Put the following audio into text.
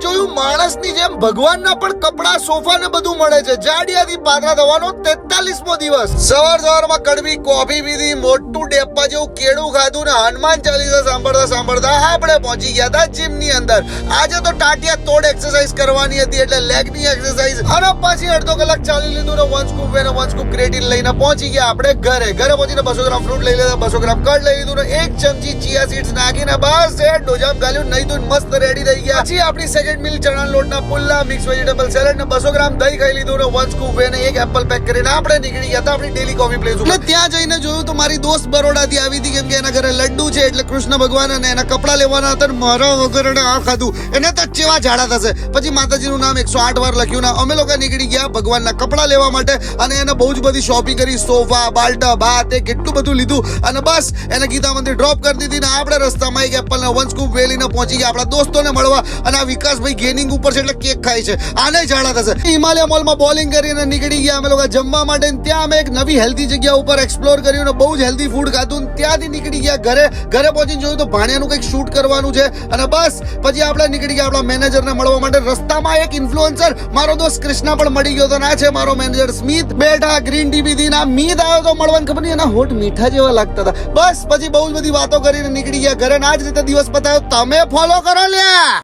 જોયું માણસની જેમ ભગવાનના પણ કપડા સોફા ને બધું મળે છે. જાડિયાથી પાતળા થવાનો 43મો દિવસ. સવારમાં કડવી કોફી પીધી, મોટું ડેપા જેવું કેળું ખાધું ને હનુમાન ચાલીસા સાંભળતા આપણે પહોંચી ગયા હતા જીમ ની અંદર. આજે તો ટાટિયા તોડ એક્સરસાઇઝ કરવાની હતી એટલે લેગ ની એક્સરસાઇઝ, અને પછી અડધો કલાક ચાલી લીધું ને વન સ્કૂપ અને વન સ્કૂપ ક્રેટીન લઈને પહોંચી ગયા આપણે ઘરે પહોંચીને 200 ગ્રામ ફ્રૂટ લઈ લીધા, 200 ગ્રામ કર્ડ લઈ લીધું ને 1 ચમચી ચિયા સીડ્સ નાખીને બસ એ ડોજામ ગાલ્યું, નહીં તો મસ્ત રેડી થઈ ગયા. પછી આપણી સેકન્ડ મીલ ચણા લોટના પુલ્લા, મિક્સ વેજીટેબલ સેલેડ ને 200 ગ્રામ દહીં ખાઈ લીધું ને વન સ્કૂપ અને 1 એપલ પેક કરીને આપણે નીકળી ગયા હતા આપણી ડેલી કોફી પ્લેસ ઉપર. ત્યાં જઈને જોયું તો મારી દોસ્ત બરોડાથી આવી હતી, કેમ કે એના ઘરે લડ્ડુ છે એટલે કૃષ્ણ ભગવાન અને એના કપડા લેવાના હતા. મારા વગર એને આ ખાધું, એને તો ચેવા ઝાડા થશે. પછી માતાજીનું નામ 108 વાર લખ્યું ને અમે લોકો નીકળી ગયા ભગવાનના કપડા લેવા માટે, અને એને બહુ જ બધી શોપિંગ કરી, સોફા, બાલ્ટા, ભાત, એ કેટલું બધું લીધું, અને બસ એને ગીતા મંદિર ડ્રોપ કરી દીધી ને આપણે રસ્તામાં એક એપલ ને વન સ્કૂપ વેલીને પહોંચી ગયા આપણા દોસ્તોને મળવા. અને આ વિકાસભાઈ ગેનિંગ ઉપર છે એટલે કેક ખાય છે, આને ઝાડા થશે. હિમાલય મોલમાં બોલિંગ કરીને નીકળી ગયા અમે લોકો જમવા માટે. ત્યાં અમે એક નવી હેલ્ધી જગ્યા ઉપર એક્સપ્લોર કર્યું ને બહુ જ હેલ્ધી ફૂડ ખાધું. ત્યાંથી નીકળી ગયા ઘરે પહોંચીને જોયું તો ભાણિયાનું કંઈક શૂટ કરવાનું છે, અને બસ પછી આપણે નીકળી ગયા આપણા મેનેજરને મળવા માટે. રસ્તામાં એક ઇન્ફ્લુએન્સર મારો દોસ્ત કૃષ્ણા પણ મળી ગયો હતો, ના છે મારો મેનેજર સ્મિત. બેઠા ગ્રીન ટી પીધી ના મીત આવ્યો તો મળવાનું, ખબર નહીં એના હોઠ મીઠા જેવા લાગતા હતા. બસ પછી બહુ જ બધી વાતો કરીને નીકળી ગયા ઘરે. ના જ રીતે દિવસ પતાવ્યો. તમે ફોલો કરો લ્યા.